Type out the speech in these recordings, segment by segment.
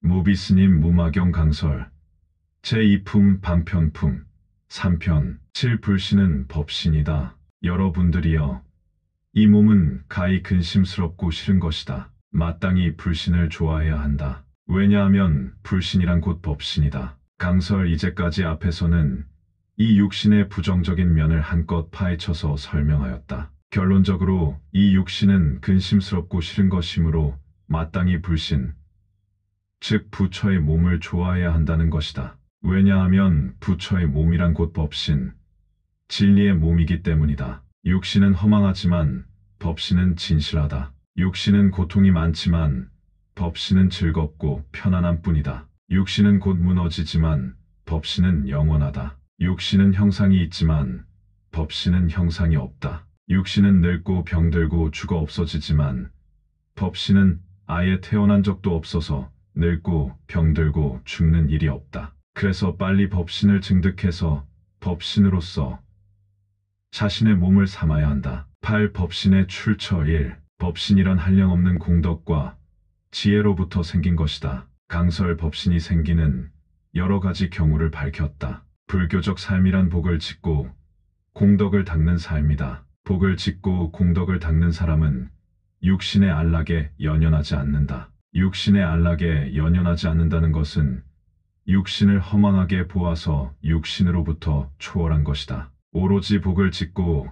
무비스님 무마경 강설 제2품 방편품 3편 7불신은 법신이다. 여러분들이여, 이 몸은 가히 근심스럽고 싫은 것이다. 마땅히 불신을 좋아해야 한다. 왜냐하면 불신이란 곧 법신이다. 강설 이제까지 앞에서는 이 육신의 부정적인 면을 한껏 파헤쳐서 설명하였다. 결론적으로 이 육신은 근심스럽고 싫은 것이므로 마땅히 불신, 즉 부처의 몸을 좋아해야 한다는 것이다. 왜냐하면 부처의 몸이란 곧 법신, 진리의 몸이기 때문이다. 육신은 허망하지만 법신은 진실하다. 육신은 고통이 많지만 법신은 즐겁고 편안한 뿐이다. 육신은 곧 무너지지만 법신은 영원하다. 육신은 형상이 있지만 법신은 형상이 없다. 육신은 늙고 병들고 죽어 없어지지만 법신은 아예 태어난 적도 없어서 늙고 병들고 죽는 일이 없다. 그래서 빨리 법신을 증득해서 법신으로서 자신의 몸을 삼아야 한다. 8. 법신의 출처 1. 법신이란 한량없는 공덕과 지혜로부터 생긴 것이다. 강설 법신이 생기는 여러 가지 경우를 밝혔다. 불교적 삶이란 복을 짓고 공덕을 닦는 삶이다. 복을 짓고 공덕을 닦는 사람은 육신의 안락에 연연하지 않는다. 육신의 안락에 연연하지 않는다는 것은 육신을 허망하게 보아서 육신으로부터 초월한 것이다. 오로지 복을 짓고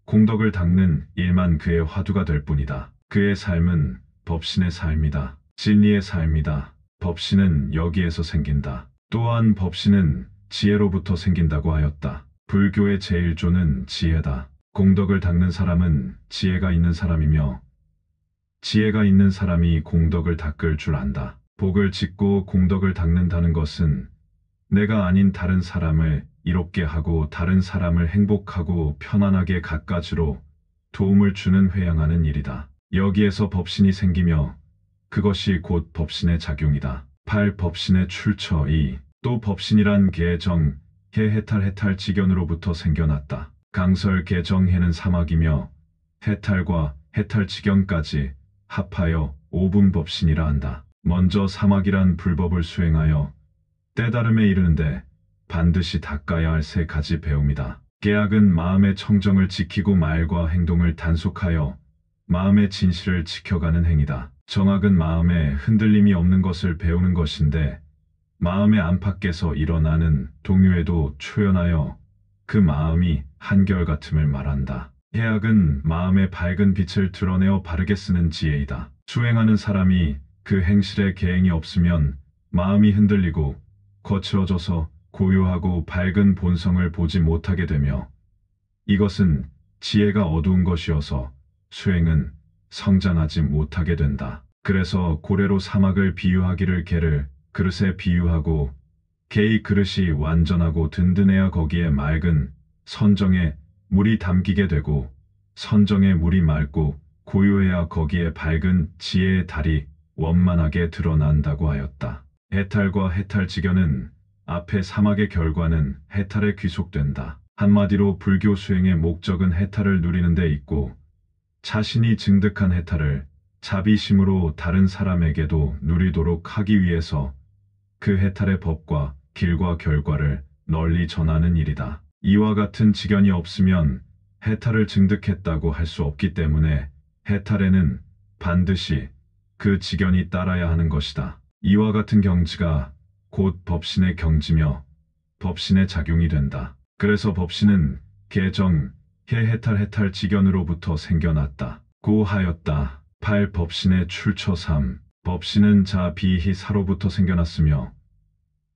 공덕을 닦는 일만 그의 화두가 될 뿐이다. 그의 삶은 법신의 삶이다. 진리의 삶이다. 법신은 여기에서 생긴다. 또한 법신은 지혜로부터 생긴다고 하였다. 불교의 제1조는 지혜다. 공덕을 닦는 사람은 지혜가 있는 사람이며 지혜가 있는 사람이 공덕을 닦을 줄 안다. 복을 짓고 공덕을 닦는다는 것은 내가 아닌 다른 사람을 이롭게 하고 다른 사람을 행복하고 편안하게 갖가지로 도움을 주는 회양하는 일이다. 여기에서 법신이 생기며 그것이 곧 법신의 작용이다. 8. 법신의 출처 2. 또 법신이란 개정, 해탈 지견으로부터 생겨났다. 강설 개정해는 사막이며 해탈과 해탈 지견까지 합하여 5분 법신이라 한다. 먼저 사막이란 불법을 수행하여 때다름에 이르는데 반드시 닦아야 할 3가지 배움이다. 깨악은 마음의 청정을 지키고 말과 행동을 단속하여 마음의 진실을 지켜가는 행위다. 정악은 마음에 흔들림이 없는 것을 배우는 것인데 마음의 안팎에서 일어나는 동요에도 초연하여 그 마음이 한결같음을 말한다. 해악은 마음의 밝은 빛을 드러내어 바르게 쓰는 지혜이다. 수행하는 사람이 그 행실에 계행이 없으면 마음이 흔들리고 거칠어져서 고요하고 밝은 본성을 보지 못하게 되며 이것은 지혜가 어두운 것이어서 수행은 성장하지 못하게 된다. 그래서 고래로 사막을 비유하기를 개를 그릇에 비유하고 개의 그릇이 완전하고 든든해야 거기에 맑은 선정에 물이 담기게 되고 선정에 물이 맑고 고요해야 거기에 밝은 지혜의 달이 원만하게 드러난다고 하였다. 해탈과 해탈지견은 앞에 사막의 결과는 해탈에 귀속된다. 한마디로 불교 수행의 목적은 해탈을 누리는 데 있고 자신이 증득한 해탈을 자비심으로 다른 사람에게도 누리도록 하기 위해서 그 해탈의 법과 길과 결과를 널리 전하는 일이다. 이와 같은 지견이 없으면 해탈을 증득했다고 할 수 없기 때문에 해탈에는 반드시 그 지견이 따라야 하는 것이다. 이와 같은 경지가 곧 법신의 경지며 법신의 작용이 된다. 그래서 법신은 개정, 해탈 지견으로부터 생겨났다. 고 하였다. 8. 법신의 출처 3. 법신은 자 비히 사로부터 생겨났으며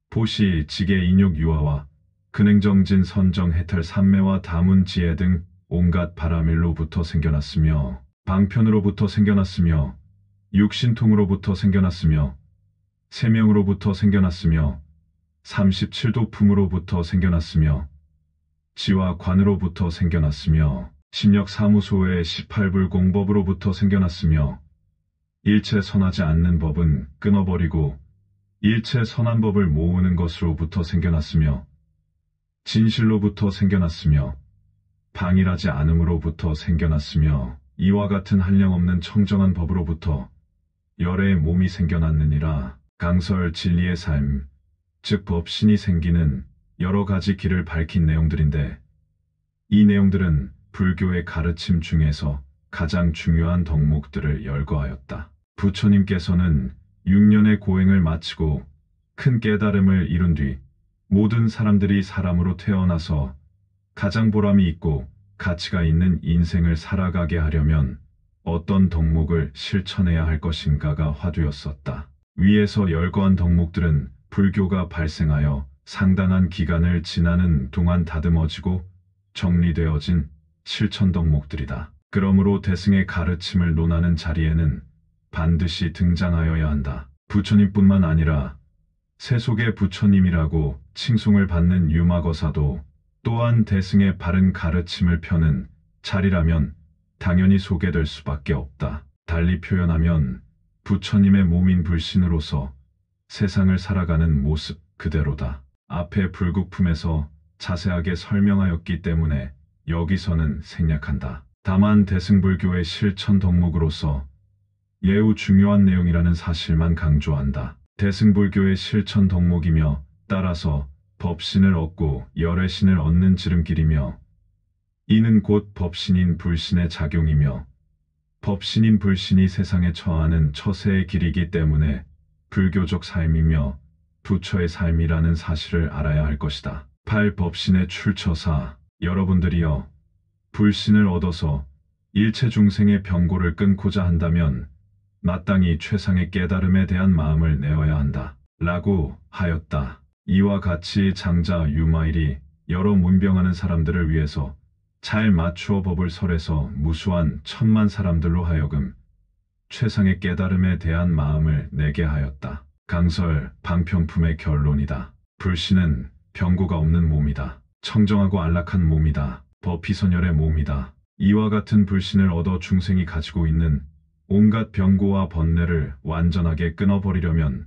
보시, 지계, 인욕, 유아와 근행정진, 선정, 해탈, 삼매와 다문, 지혜 등 온갖 바라밀로부터 생겨났으며 방편으로부터 생겨났으며 육신통으로부터 생겨났으며 세명으로부터 생겨났으며 37도품으로부터 생겨났으며 지와 관으로부터 생겨났으며 심력사무소의 18불 공법으로부터 생겨났으며 일체 선하지 않는 법은 끊어버리고 일체 선한 법을 모으는 것으로부터 생겨났으며 진실로부터 생겨났으며 방일하지 않음으로부터 생겨났으며 이와 같은 한량없는 청정한 법으로부터 열의 몸이 생겨났느니라. 강설 진리의 삶, 즉 법신이 생기는 여러 가지 길을 밝힌 내용들인데, 이 내용들은 불교의 가르침 중에서 가장 중요한 덕목들을 열거하였다. 부처님께서는 6년의 고행을 마치고 큰 깨달음을 이룬 뒤 모든 사람들이 사람으로 태어나서 가장 보람이 있고 가치가 있는 인생을 살아가게 하려면 어떤 덕목을 실천해야 할 것인가가 화두였었다. 위에서 열거한 덕목들은 불교가 발생하여 상당한 기간을 지나는 동안 다듬어지고 정리되어진 실천 덕목들이다. 그러므로 대승의 가르침을 논하는 자리에는 반드시 등장하여야 한다. 부처님뿐만 아니라 세속의 부처님이라고 칭송을 받는 유마거사도 또한 대승의 바른 가르침을 펴는 자리라면 당연히 소개될 수밖에 없다. 달리 표현하면 부처님의 몸인 불신으로서 세상을 살아가는 모습 그대로다. 앞에 불국품에서 자세하게 설명하였기 때문에 여기서는 생략한다. 다만 대승불교의 실천 덕목으로서 매우 중요한 내용이라는 사실만 강조한다. 대승불교의 실천 덕목이며 따라서 법신을 얻고 열의 신을 얻는 지름길이며, 이는 곧 법신인 불신의 작용이며 법신인 불신이 세상에 처하는 처세의 길이기 때문에 불교적 삶이며 부처의 삶이라는 사실을 알아야 할 것이다. 8. 법신의 출처사. 여러분들이여, 불신을 얻어서 일체 중생의 병고를 끊고자 한다면 마땅히 최상의 깨달음에 대한 마음을 내어야 한다. 라고 하였다. 이와 같이 장자 유마일이 여러 문병하는 사람들을 위해서 잘 맞추어 법을 설해서 무수한 천만 사람들로 하여금 최상의 깨달음에 대한 마음을 내게 하였다. 강설 방편품의 결론이다. 불신은 병고가 없는 몸이다. 청정하고 안락한 몸이다. 법희선열의 몸이다. 이와 같은 불신을 얻어 중생이 가지고 있는 온갖 병고와 번뇌를 완전하게 끊어버리려면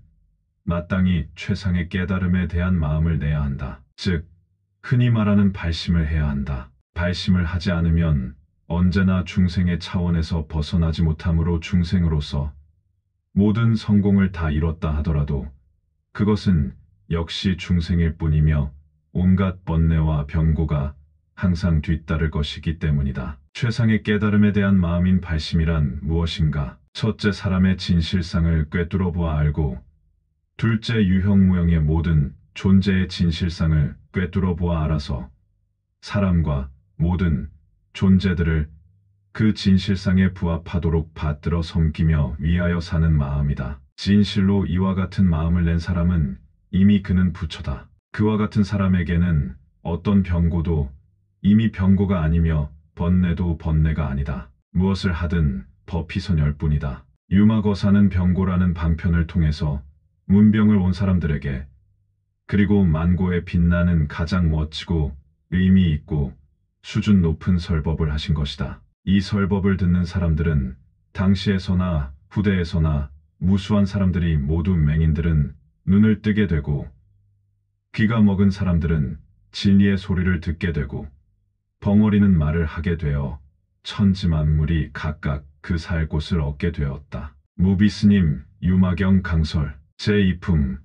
마땅히 최상의 깨달음에 대한 마음을 내야 한다. 즉, 흔히 말하는 발심을 해야 한다. 발심을 하지 않으면 언제나 중생의 차원에서 벗어나지 못함으로 중생으로서 모든 성공을 다 이뤘다 하더라도 그것은 역시 중생일 뿐이며 온갖 번뇌와 병고가 항상 뒤따를 것이기 때문이다. 최상의 깨달음에 대한 마음인 발심이란 무엇인가? 첫째, 사람의 진실상을 꿰뚫어 보아 알고, 둘째, 유형무형의 모든 존재의 진실상을 꿰뚫어 보아 알아서 사람과 모든 존재들을 그 진실상에 부합하도록 받들어 섬기며 위하여 사는 마음이다. 진실로 이와 같은 마음을 낸 사람은 이미 그는 부처다. 그와 같은 사람에게는 어떤 병고도 이미 병고가 아니며 번뇌도 번뇌가 아니다. 무엇을 하든 법희선열뿐이다. 유마거사는 병고라는 방편을 통해서 문병을 온 사람들에게, 그리고 만고에 빛나는 가장 멋지고 의미 있고 수준 높은 설법을 하신 것이다. 이 설법을 듣는 사람들은 당시에서나 후대에서나 무수한 사람들이 모두 맹인들은 눈을 뜨게 되고, 귀가 먹은 사람들은 진리의 소리를 듣게 되고, 벙어리는 말을 하게 되어 천지만물이 각각 그 살 곳을 얻게 되었다. 무비스님, 유마경 강설 제2품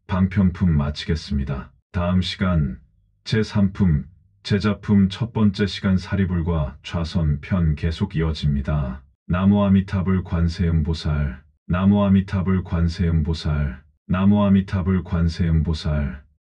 방편품 마치겠습니다. 다음 시간 제3품 제자품 첫 번째 시간 사리불과 좌선 편 계속 이어집니다. 나무 아미타불 관세음보살, 나무 아미타불 관세음보살, 나무 아미타불 관세음보살.